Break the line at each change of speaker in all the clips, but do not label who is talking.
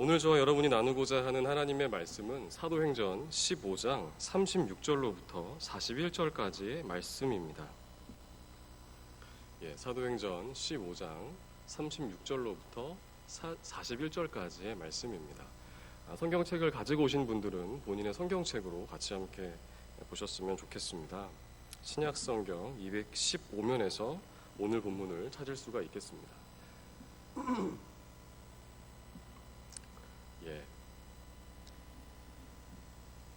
오늘 저와 여러분이 나누고자 하는 하나님의 말씀은 사도행전 15장 36절로부터 41절까지의 말씀입니다. 사도행전 15장 36절로부터 41절까지의 말씀입니다. 성경책을 가지고 오신 분들은 본인의 성경책으로 같이 함께 보셨으면 좋겠습니다. 신약성경 215면에서 오늘 본문을 찾을 수가 있겠습니다.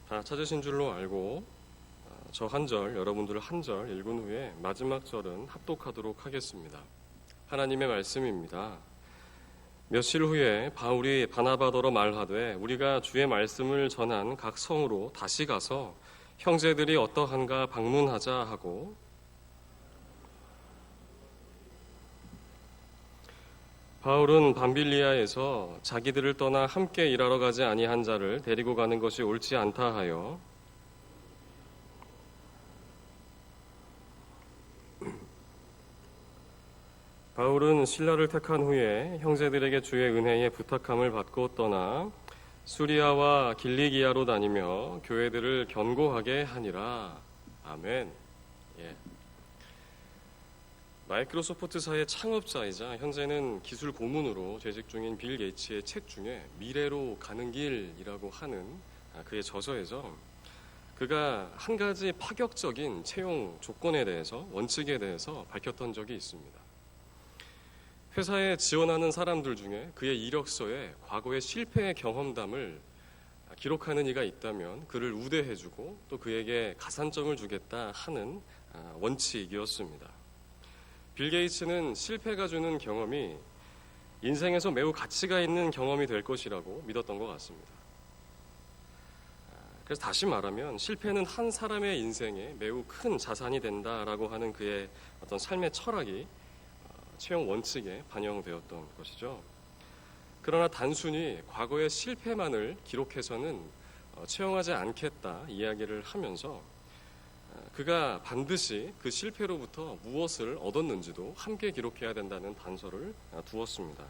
다 찾으신 줄로 알고 저 한 절, 여러분들 한 절 읽은 후에 마지막 절은 합독하도록 하겠습니다. 하나님의 말씀입니다. 며칠 후에 바울이 바나바더러 말하되 우리가 주의 말씀을 전한 각 성으로 다시 가서 형제들이 어떠한가 방문하자 하고 바울은 밤빌리아에서 자기들을 떠나 함께 일하러 가지 아니한 자를 데리고 가는 것이 옳지 않다 하여 바울은 신라를 택한 후에 형제들에게 주의 은혜에 부탁함을 받고 떠나 수리아와 길리기아로 다니며 교회들을 견고하게 하니라. 아멘. 마이크로소프트사의 창업자이자 현재는 기술 고문으로 재직 중인 빌 게이츠의 책 중에 미래로 가는 길이라고 하는 그의 저서에서 그가 한 가지 파격적인 채용 조건에 대해서, 원칙에 대해서 밝혔던 적이 있습니다. 회사에 지원하는 사람들 중에 그의 이력서에 과거의 실패의 경험담을 기록하는 이가 있다면 그를 우대해주고 또 그에게 가산점을 주겠다 하는 원칙이었습니다. 빌 게이츠는 실패가 주는 경험이 인생에서 매우 가치가 있는 경험이 될 것이라고 믿었던 것 같습니다. 그래서 다시 말하면 실패는 한 사람의 인생에 매우 큰 자산이 된다라고 하는 그의 어떤 삶의 철학이 채용 원칙에 반영되었던 것이죠. 그러나 단순히 과거의 실패만을 기록해서는 채용하지 않겠다 이야기를 하면서 그가 반드시 그 실패로부터 무엇을 얻었는지도 함께 기록해야 된다는 단서를 두었습니다.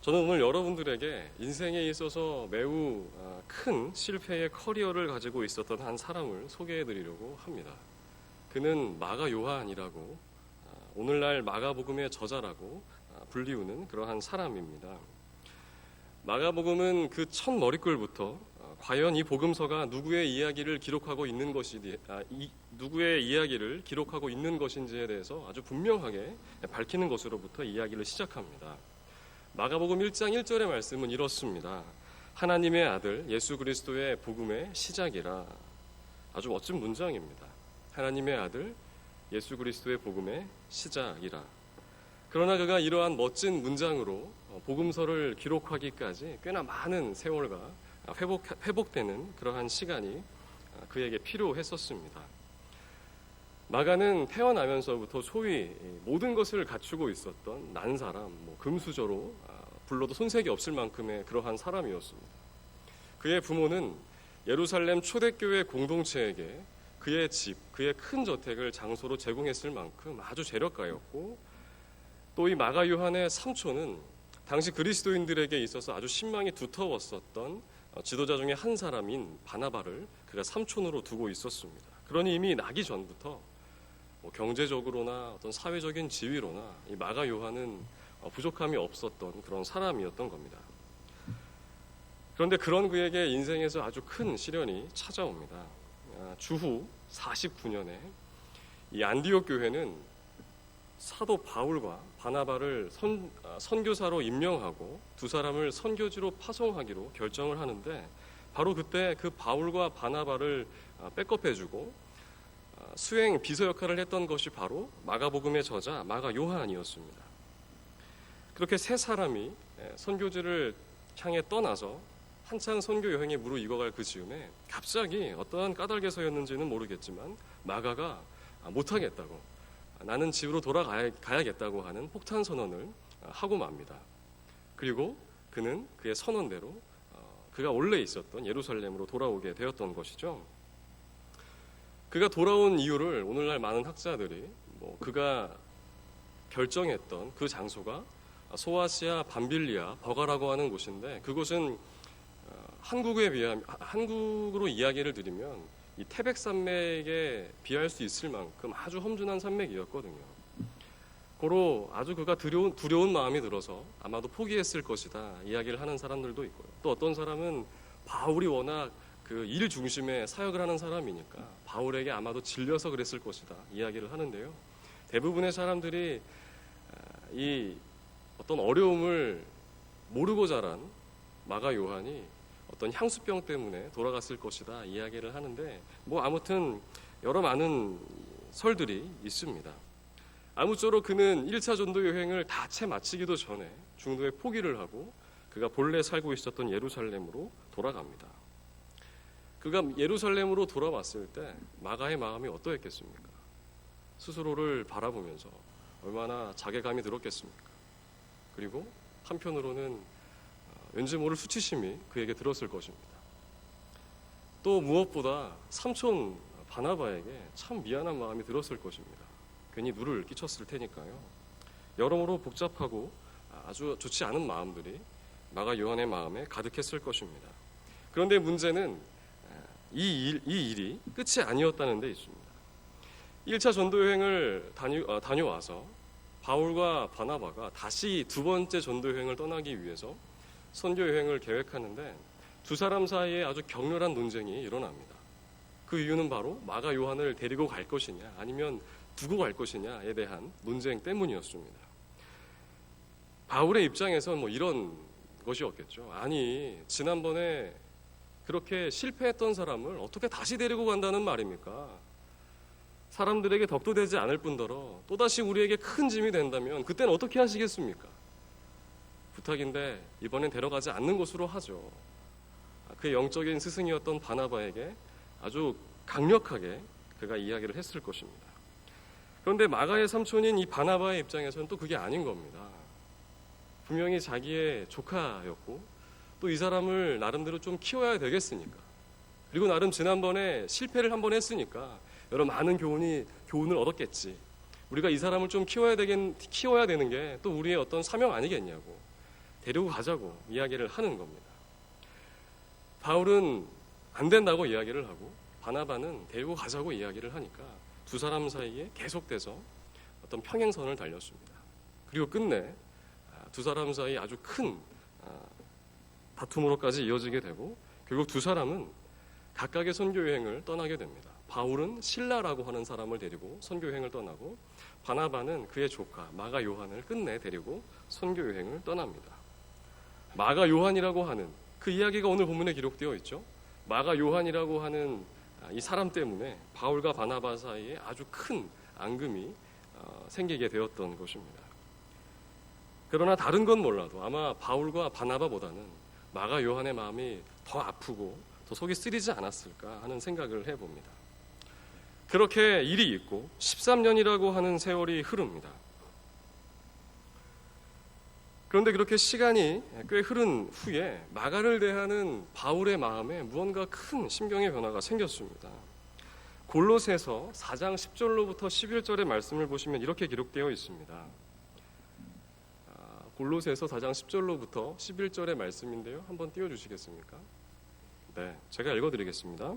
저는 오늘 여러분들에게 인생에 있어서 매우 큰 실패의 커리어를 가지고 있었던 한 사람을 소개해드리려고 합니다. 그는 마가 요한이라고 오늘날 마가복음의 저자라고 불리우는 그러한 사람입니다. 마가복음은 그 첫 머릿글부터 과연 이 복음서가 누구의 이야기를 기록하고 있는 누구의 이야기를 기록하고 있는 것인지에 대해서 아주 분명하게 밝히는 것으로부터 이야기를 시작합니다. 마가복음 1장 1절의 말씀은 이렇습니다. 하나님의 아들 예수 그리스도의 복음의 시작이라. 아주 멋진 문장입니다. 하나님의 아들 예수 그리스도의 복음의 시작이라. 그러나 그가 이러한 멋진 문장으로 복음서를 기록하기까지 꽤나 많은 세월과 회복되는 그러한 시간이 그에게 필요했었습니다. 마가는 태어나면서부터 소위 모든 것을 갖추고 있었던 난사람, 금수저로 불러도 손색이 없을 만큼의 그러한 사람이었습니다. 그의 부모는 예루살렘 초대교회 공동체에게 그의 집, 그의 큰 저택을 장소로 제공했을 만큼 아주 재력가였고 또 이 마가 요한의 삼촌은 당시 그리스도인들에게 있어서 아주 신망이 두터웠었던 지도자 중에 한 사람인 바나바를 그가 삼촌으로 두고 있었습니다. 그러니 이미 나기 전부터 경제적으로나 어떤 사회적인 지위로나 이 마가 요한은 부족함이 없었던 그런 사람이었던 겁니다. 그런데 그런 그에게 인생에서 아주 큰 시련이 찾아옵니다. 주후 49년에 이 안디옥 교회는 사도 바울과 바나바를 선교사로 임명하고 두 사람을 선교지로 파송하기로 결정을 하는데 바로 그때 그 바울과 바나바를 백업해주고 수행 비서 역할을 했던 것이 바로 마가복음의 저자 마가 요한이었습니다. 그렇게 세 사람이 선교지를 향해 떠나서 한창 선교 여행에 무르익어갈 그 즈음에 갑자기 어떠한 까닭에서였는지는 모르겠지만 마가가 못하겠다고 나는 집으로 돌아가야겠다고 하는 폭탄 선언을 하고 맙니다. 그리고 그는 그의 선언대로 그가 원래 있었던 예루살렘으로 돌아오게 되었던 것이죠. 그가 돌아온 이유를 오늘날 많은 학자들이 그가 결정했던 그 장소가 소아시아 밤빌리아 버가라고 하는 곳인데, 그곳은 한국으로 이야기를 드리면 이 태백산맥에 비할 수 있을 만큼 아주 험준한 산맥이었거든요. 고로 아주 그가 두려운 마음이 들어서 아마도 포기했을 것이다 이야기를 하는 사람들도 있고요. 또 어떤 사람은 바울이 워낙 그 일 중심에 사역을 하는 사람이니까 바울에게 아마도 질려서 그랬을 것이다 이야기를 하는데요. 대부분의 사람들이 이 어떤 어려움을 모르고 자란 마가 요한이 어떤 향수병 때문에 돌아갔을 것이다 이야기를 하는데, 아무튼 여러 많은 설들이 있습니다. 아무쪼록 그는 1차 전도 여행을 다 채 마치기도 전에 중도에 포기를 하고 그가 본래 살고 있었던 예루살렘으로 돌아갑니다. 그가 예루살렘으로 돌아왔을 때 마가의 마음이 어떠했겠습니까? 스스로를 바라보면서 얼마나 자괴감이 들었겠습니까? 그리고 한편으로는 왠지 모를 수치심이 그에게 들었을 것입니다. 또 무엇보다 삼촌 바나바에게 참 미안한 마음이 들었을 것입니다. 괜히 누를 끼쳤을 테니까요. 여러모로 복잡하고 아주 좋지 않은 마음들이 마가 요한의 마음에 가득했을 것입니다. 그런데 문제는 이 일이 끝이 아니었다는 데 있습니다. 1차 전도 여행을 다녀와서 바울과 바나바가 다시 두 번째 전도 여행을 떠나기 위해서 선교 여행을 계획하는데 두 사람 사이에 아주 격렬한 논쟁이 일어납니다. 그 이유는 바로 마가 요한을 데리고 갈 것이냐 아니면 두고 갈 것이냐에 대한 논쟁 때문이었습니다. 바울의 입장에서는 이런 것이었겠죠. 아니, 지난번에 그렇게 실패했던 사람을 어떻게 다시 데리고 간다는 말입니까? 사람들에게 덕도 되지 않을 뿐더러 또다시 우리에게 큰 짐이 된다면 그때는 어떻게 하시겠습니까? 부탁인데 이번엔 데려가지 않는 것으로 하죠. 그의 영적인 스승이었던 바나바에게 아주 강력하게 그가 이야기를 했을 것입니다. 그런데 마가의 삼촌인 이 바나바의 입장에서는 또 그게 아닌 겁니다. 분명히 자기의 조카였고 또 이 사람을 나름대로 좀 키워야 되겠으니까, 그리고 나름 지난번에 실패를 한번 했으니까 여러 많은 교훈을 얻었겠지. 우리가 이 사람을 좀 키워야 되는 게 또 우리의 어떤 사명 아니겠냐고 데리고 가자고 이야기를 하는 겁니다. 바울은 안 된다고 이야기를 하고 바나바는 데리고 가자고 이야기를 하니까 두 사람 사이에 계속돼서 어떤 평행선을 달렸습니다. 그리고 끝내 두 사람 사이 아주 큰 다툼으로까지 이어지게 되고 결국 두 사람은 각각의 선교 여행을 떠나게 됩니다. 바울은 실라라고 하는 사람을 데리고 선교 여행을 떠나고 바나바는 그의 조카 마가 요한을 끝내 데리고 선교 여행을 떠납니다. 마가 요한이라고 하는 그 이야기가 오늘 본문에 기록되어 있죠. 마가 요한이라고 하는 이 사람 때문에 바울과 바나바 사이에 아주 큰 앙금이 생기게 되었던 것입니다. 그러나 다른 건 몰라도 아마 바울과 바나바보다는 마가 요한의 마음이 더 아프고 더 속이 쓰리지 않았을까 하는 생각을 해봅니다. 그렇게 일이 있고 13년이라고 하는 세월이 흐릅니다. 그런데 그렇게 시간이 꽤 흐른 후에 마가를 대하는 바울의 마음에 무언가 큰 심경의 변화가 생겼습니다. 골로새서 4장 10절로부터 11절의 말씀을 보시면 이렇게 기록되어 있습니다. 골로새서 4장 10절로부터 11절의 말씀인데요. 한번 띄워주시겠습니까? 네, 제가 읽어드리겠습니다.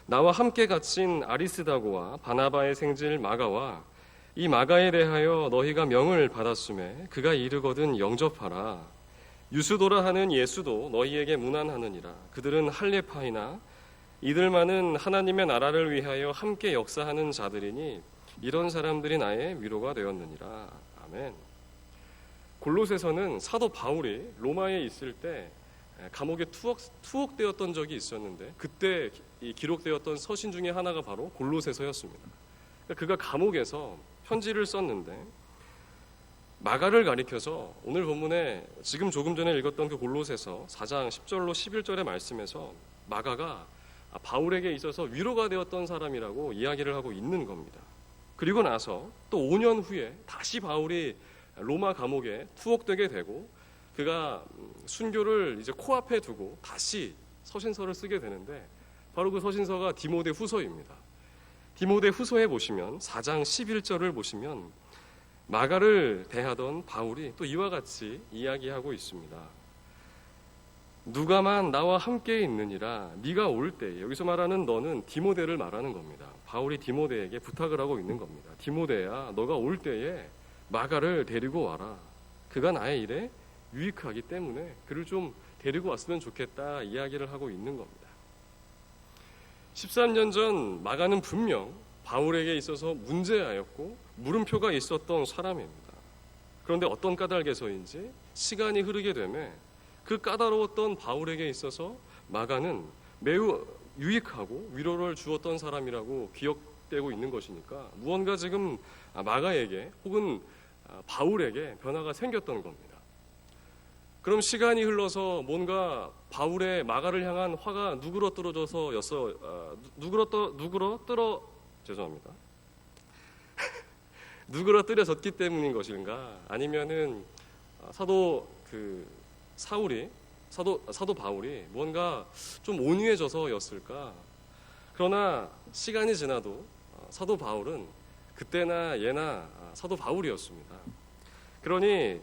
나와 함께 갇힌 아리스다고와 바나바의 생질 마가와 이 마가에 대하여 너희가 명을 받았음에 그가 이르거든 영접하라. 유수도라 하는 예수도 너희에게 문안하느니라. 그들은 할례파이나 이들만은 하나님의 나라를 위하여 함께 역사하는 자들이니 이런 사람들이 나의 위로가 되었느니라. 아멘. 골로새서는 사도 바울이 로마에 있을 때 감옥에 투옥되었던 적이 있었는데 그때 기록되었던 서신 중에 하나가 바로 골로새서였습니다. 그가 감옥에서 편지를 썼는데 마가를 가리켜서 오늘 본문에 지금 조금 전에 읽었던 그 골로새서 4장 10절로 11절의 말씀에서 마가가 바울에게 있어서 위로가 되었던 사람이라고 이야기를 하고 있는 겁니다. 그리고 나서 또 5년 후에 다시 바울이 로마 감옥에 투옥되게 되고 그가 순교를 이제 코앞에 두고 다시 서신서를 쓰게 되는데 바로 그 서신서가 디모데 후서입니다. 디모데 후서에 보시면 4장 11절을 보시면 마가를 대하던 바울이 또 이와 같이 이야기하고 있습니다. 누가만 나와 함께 있느니라 네가 올 때에, 여기서 말하는 너는 디모데를 말하는 겁니다. 바울이 디모데에게 부탁을 하고 있는 겁니다. 디모데야, 너가 올 때에 마가를 데리고 와라. 그가 나의 일에 유익하기 때문에 그를 좀 데리고 왔으면 좋겠다 이야기를 하고 있는 겁니다. 13년 전 마가는 분명 바울에게 있어서 문제아였고 물음표가 있었던 사람입니다. 그런데 어떤 까닭에서인지 시간이 흐르게 되매 그 까다로웠던 바울에게 있어서 마가는 매우 유익하고 위로를 주었던 사람이라고 기억되고 있는 것이니까 무언가 지금 마가에게 혹은 바울에게 변화가 생겼던 겁니다. 그럼 시간이 흘러서 뭔가 바울의 마가를 향한 화가 누그러뜨려졌기 때문인 것인가? 아니면은 사도 바울이 뭔가 좀 온유해져서였을까? 그러나 시간이 지나도 사도 바울은 그때나 예나 사도 바울이었습니다. 그러니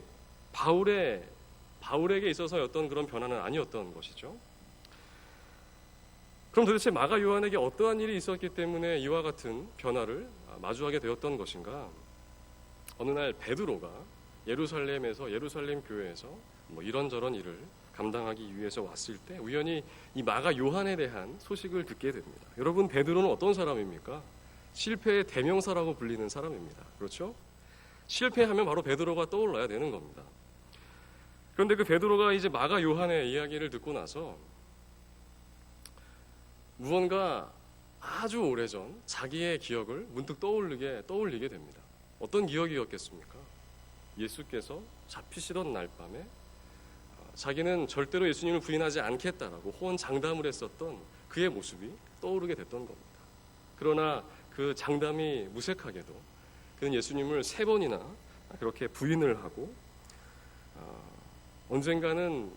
바울에게 있어서였던 그런 변화는 아니었던 것이죠. 그럼 도대체 마가 요한에게 어떠한 일이 있었기 때문에 이와 같은 변화를 마주하게 되었던 것인가? 어느 날 베드로가 예루살렘에서 예루살렘 교회에서 이런저런 일을 감당하기 위해서 왔을 때 우연히 이 마가 요한에 대한 소식을 듣게 됩니다. 여러분, 베드로는 어떤 사람입니까? 실패의 대명사라고 불리는 사람입니다. 그렇죠? 실패하면 바로 베드로가 떠올라야 되는 겁니다. 그런데 그 베드로가 이제 마가 요한의 이야기를 듣고 나서 무언가 아주 오래전 자기의 기억을 문득 떠올리게 됩니다. 어떤 기억이었겠습니까? 예수께서 잡히시던 날 밤에 자기는 절대로 예수님을 부인하지 않겠다라고 호언장담을 했었던 그의 모습이 떠오르게 됐던 겁니다. 그러나 그 장담이 무색하게도 그는 예수님을 3번이나 그렇게 부인을 하고 언젠가는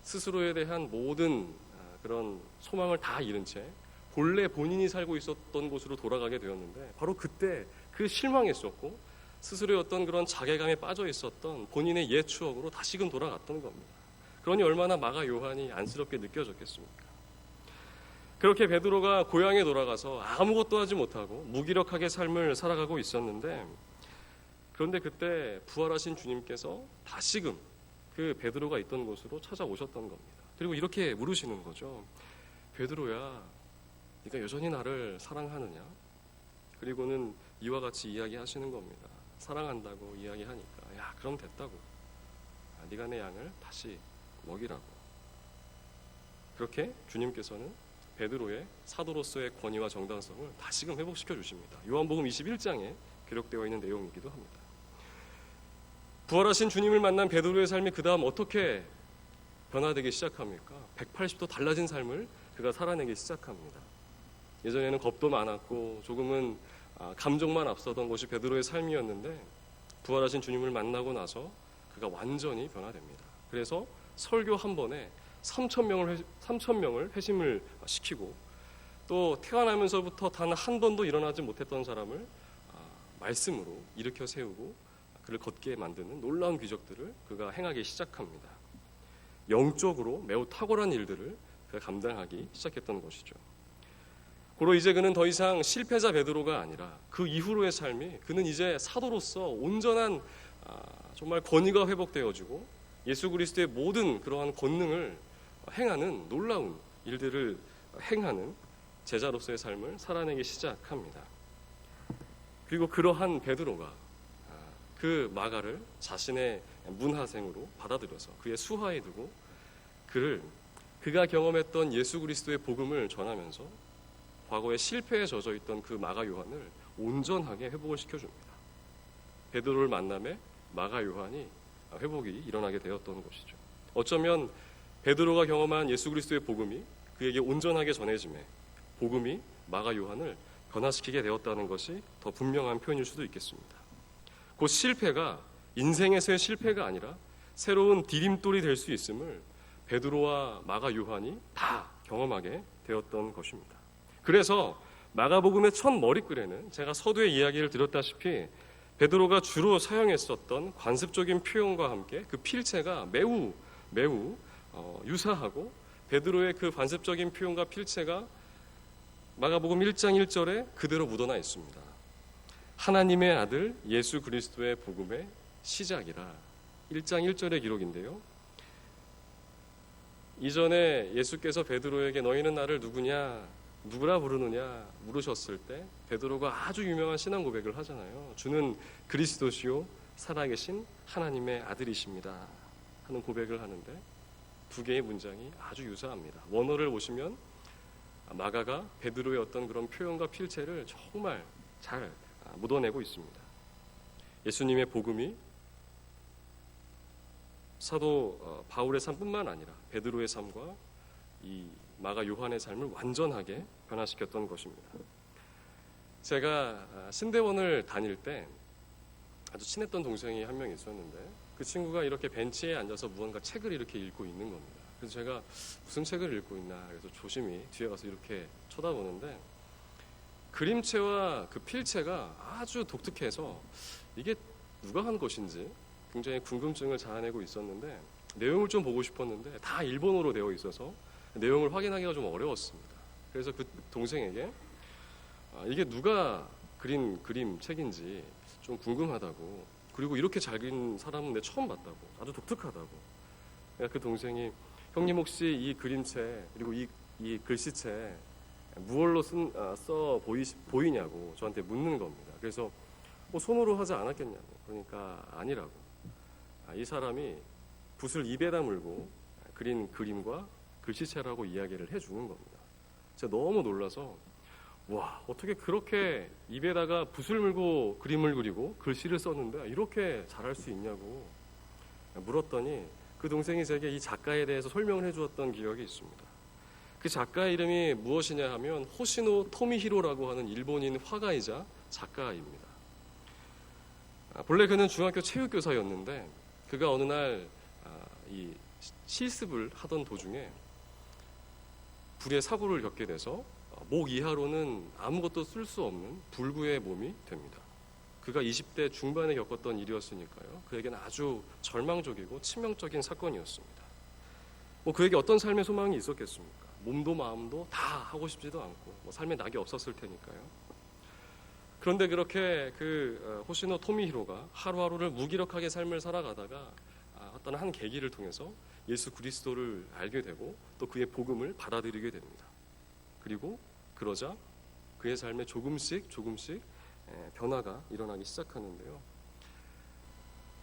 스스로에 대한 모든 그런 소망을 다 잃은 채 본래 본인이 살고 있었던 곳으로 돌아가게 되었는데 바로 그때 그 실망했었고 스스로의 어떤 그런 자괴감에 빠져 있었던 본인의 옛 추억으로 다시금 돌아갔던 겁니다. 그러니 얼마나 마가 요한이 안쓰럽게 느껴졌겠습니까? 그렇게 베드로가 고향에 돌아가서 아무것도 하지 못하고 무기력하게 삶을 살아가고 있었는데 그런데 그때 부활하신 주님께서 다시금 그 베드로가 있던 곳으로 찾아오셨던 겁니다. 그리고 이렇게 물으시는 거죠. 베드로야, 네가 여전히 나를 사랑하느냐? 그리고는 이와 같이 이야기하시는 겁니다. 사랑한다고 이야기하니까 야, 그럼 됐다고. 네가 내 양을 다시 먹이라고. 그렇게 주님께서는 베드로의 사도로서의 권위와 정당성을 다시금 회복시켜 주십니다. 요한복음 21장에 기록되어 있는 내용이기도 합니다. 부활하신 주님을 만난 베드로의 삶이 그 다음 어떻게 변화되기 시작합니까? 180도 달라진 삶을 그가 살아내기 시작합니다. 예전에는 겁도 많았고 조금은 감정만 앞서던 것이 베드로의 삶이었는데 부활하신 주님을 만나고 나서 그가 완전히 변화됩니다. 그래서 설교 한 번에 3,000명을 회심을 시키고 또 태어나면서부터 단 한 번도 일어나지 못했던 사람을 말씀으로 일으켜 세우고 그를 걷게 만드는 놀라운 기적들을 그가 행하기 시작합니다. 영적으로 매우 탁월한 일들을 그가 감당하기 시작했던 것이죠. 고로 이제 그는 더 이상 실패자 베드로가 아니라 그 이후로의 삶이 그는 이제 사도로서 온전한 정말 권위가 회복되어지고 예수 그리스도의 모든 그러한 권능을 행하는 놀라운 일들을 행하는 제자로서의 삶을 살아내기 시작합니다. 그리고 그러한 베드로가 그 마가를 자신의 문하생으로 받아들여서 그의 수하에 두고 그가 경험했던 예수 그리스도의 복음을 전하면서 과거에 실패에 젖어 있던 그 마가 요한을 온전하게 회복을 시켜줍니다. 베드로를 만남에 마가 요한이 회복이 일어나게 되었던 것이죠. 어쩌면 베드로가 경험한 예수 그리스도의 복음이 그에게 온전하게 전해짐에 복음이 마가 요한을 변화시키게 되었다는 것이 더 분명한 표현일 수도 있겠습니다. 그 실패가 인생에서의 실패가 아니라 새로운 디딤돌이 될 수 있음을 베드로와 마가 요한이 다 경험하게 되었던 것입니다. 그래서 마가복음의 첫 머리글에는 제가 서두에 이야기를 드렸다시피 베드로가 주로 사용했었던 관습적인 표현과 함께 그 필체가 매우 유사하고, 베드로의 그 관습적인 표현과 필체가 마가복음 1장 1절에 그대로 묻어나 있습니다. 하나님의 아들 예수 그리스도의 복음의 시작이라. 1장 1절의 기록인데요. 이전에 예수께서 베드로에게 너희는 나를 누구라 부르느냐 물으셨을 때 베드로가 아주 유명한 신앙 고백을 하잖아요. 주는 그리스도시요 살아계신 하나님의 아들이십니다 하는 고백을 하는데, 두 개의 문장이 아주 유사합니다. 원어를 보시면 마가가 베드로의 어떤 그런 표현과 필체를 정말 잘 묻어내고 있습니다. 예수님의 복음이 사도 바울의 삶뿐만 아니라 베드로의 삶과 이 마가 요한의 삶을 완전하게 변화시켰던 것입니다. 제가 신대원을 다닐 때 아주 친했던 동생이 한 명 있었는데, 그 친구가 이렇게 벤치에 앉아서 무언가 책을 이렇게 읽고 있는 겁니다. 그래서 제가 무슨 책을 읽고 있나 그래서 조심히 뒤에 가서 이렇게 쳐다보는데, 그림체와 그 필체가 아주 독특해서 이게 누가 한 것인지 굉장히 궁금증을 자아내고 있었는데, 내용을 좀 보고 싶었는데 다 일본어로 되어 있어서 내용을 확인하기가 좀 어려웠습니다. 그래서 그 동생에게 이게 누가 그린 그림 책인지 좀 궁금하다고, 그리고 이렇게 잘 그린 사람은 내 처음 봤다고, 아주 독특하다고. 그 동생이 형님 혹시 이 그림체 그리고 이 글씨체 무얼로 써 보이냐고 저한테 묻는 겁니다. 그래서 손으로 하지 않았겠냐고. 그러니까 아니라고. 이 사람이 붓을 입에 다물고 그린 그림과 글씨체라고 이야기를 해주는 겁니다. 제가 너무 놀라서 와, 어떻게 그렇게 입에다가 붓을 물고 그림을 그리고 글씨를 썼는데 이렇게 잘할 수 있냐고 물었더니, 그 동생이 제게 이 작가에 대해서 설명을 해주었던 기억이 있습니다. 그 작가의 이름이 무엇이냐 하면 호시노 토미히로라고 하는 일본인 화가이자 작가입니다. 본래 그는 중학교 체육교사였는데 그가 어느 날 이 실습을 하던 도중에 불의 사고를 겪게 돼서 목 이하로는 아무것도 쓸 수 없는 불구의 몸이 됩니다. 그가 20대 중반에 겪었던 일이었으니까요. 그에게는 아주 절망적이고 치명적인 사건이었습니다. 그에게 어떤 삶의 소망이 있었겠습니까? 몸도 마음도 다 하고 싶지도 않고 삶에 낙이 없었을 테니까요. 그런데 그렇게 그 호시노 토미히로가 하루하루를 무기력하게 삶을 살아가다가 어떤 한 계기를 통해서 예수 그리스도를 알게 되고 또 그의 복음을 받아들이게 됩니다. 그리고 그러자 그의 삶에 조금씩 변화가 일어나기 시작하는데요.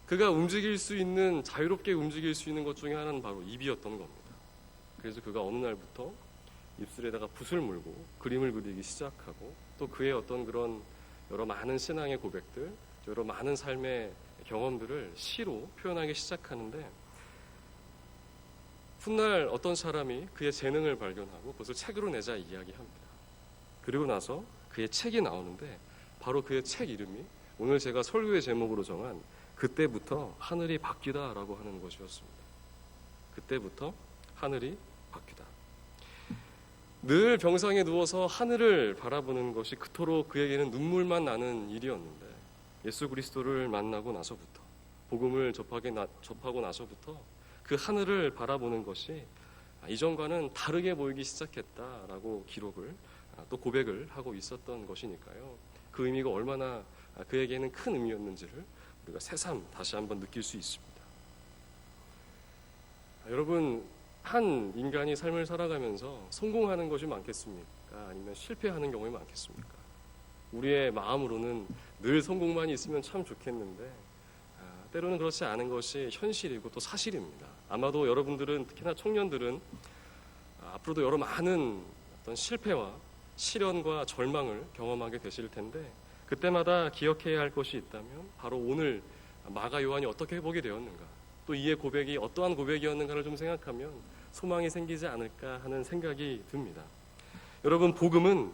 그가 자유롭게 움직일 수 있는 것 중에 하나는 바로 입이었던 겁니다. 그래서 그가 어느 날부터 입술에다가 붓을 물고 그림을 그리기 시작하고, 또 그의 어떤 그런 여러 많은 신앙의 고백들, 여러 많은 삶의 경험들을 시로 표현하기 시작하는데, 훗날 어떤 사람이 그의 재능을 발견하고 그것을 책으로 내자 이야기합니다. 그리고 나서 그의 책이 나오는데, 바로 그의 책 이름이 오늘 제가 설교의 제목으로 정한 그때부터 하늘이 바뀌다라고 하는 것이었습니다. 그때부터 하늘이 바뀌다. 늘 병상에 누워서 하늘을 바라보는 것이 그토록 그에게는 눈물만 나는 일이었는데, 예수 그리스도를 만나고 나서부터, 복음을 접하고 나서부터 그 하늘을 바라보는 것이 이전과는 다르게 보이기 시작했다라고 기록을 또 고백을 하고 있었던 것이니까요. 그 의미가 얼마나 그에게는 큰 의미였는지를 우리가 새삼 다시 한번 느낄 수 있습니다. 여러분, 한 인간이 삶을 살아가면서 성공하는 것이 많겠습니까? 아니면 실패하는 경우가 많겠습니까? 우리의 마음으로는 늘 성공만 있으면 참 좋겠는데 때로는 그렇지 않은 것이 현실이고 또 사실입니다. 아마도 여러분들은, 특히나 청년들은 앞으로도 여러 많은 어떤 실패와 시련과 절망을 경험하게 되실 텐데, 그때마다 기억해야 할 것이 있다면 바로 오늘 마가 요한이 어떻게 회복이 되었는가, 또 이의 고백이 어떠한 고백이었는가를 좀 생각하면 소망이 생기지 않을까 하는 생각이 듭니다. 여러분, 복음은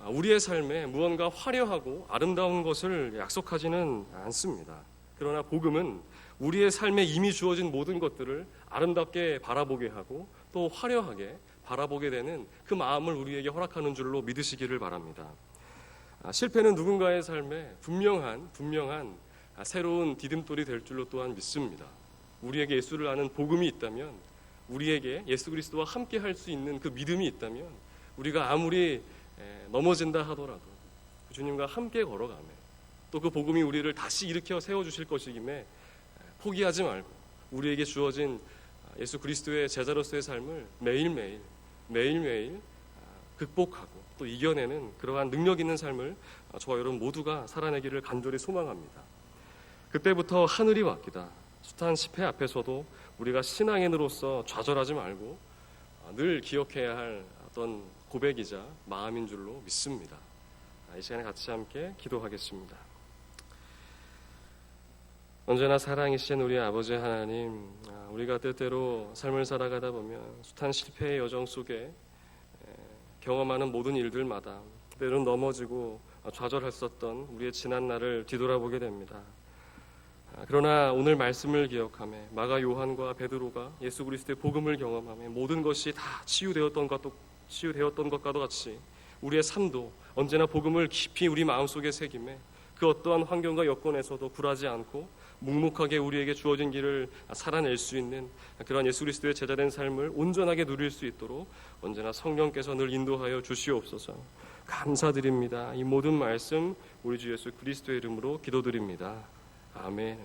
우리의 삶에 무언가 화려하고 아름다운 것을 약속하지는 않습니다. 그러나 복음은 우리의 삶에 이미 주어진 모든 것들을 아름답게 바라보게 하고 또 화려하게 바라보게 되는 그 마음을 우리에게 허락하는 줄로 믿으시기를 바랍니다. 실패는 누군가의 삶에 분명한 새로운 디딤돌이 될 줄로 또한 믿습니다. 우리에게 예수를 아는 복음이 있다면, 우리에게 예수 그리스도와 함께 할 수 있는 그 믿음이 있다면, 우리가 아무리 넘어진다 하더라도 주님과 함께 걸어가며 또 그 복음이 우리를 다시 일으켜 세워주실 것이기에 포기하지 말고 우리에게 주어진 예수 그리스도의 제자로서의 삶을 매일매일 극복하고 또 이겨내는 그러한 능력 있는 삶을 저와 여러분 모두가 살아내기를 간절히 소망합니다. 그때부터 하늘이 왔기다. 숱한 실패 앞에서도 우리가 신앙인으로서 좌절하지 말고 늘 기억해야 할 어떤 고백이자 마음인 줄로 믿습니다. 이 시간에 같이 함께 기도하겠습니다. 언제나 사랑이신 우리 아버지 하나님, 우리가 때때로 삶을 살아가다 보면 숱한 실패의 여정 속에 경험하는 모든 일들마다 때로는 넘어지고 좌절했었던 우리의 지난 날을 뒤돌아보게 됩니다. 그러나 오늘 말씀을 기억하며 마가 요한과 베드로가 예수 그리스도의 복음을 경험하며 모든 것이 다 치유되었던 것과도 같이 우리의 삶도 언제나 복음을 깊이 우리 마음속에 새김에 그 어떠한 환경과 여건에서도 굴하지 않고 묵묵하게 우리에게 주어진 길을 살아낼 수 있는 그러한 예수 그리스도의 제자된 삶을 온전하게 누릴 수 있도록 언제나 성령께서 늘 인도하여 주시옵소서. 감사드립니다. 이 모든 말씀 우리 주 예수 그리스도의 이름으로 기도드립니다. 아멘.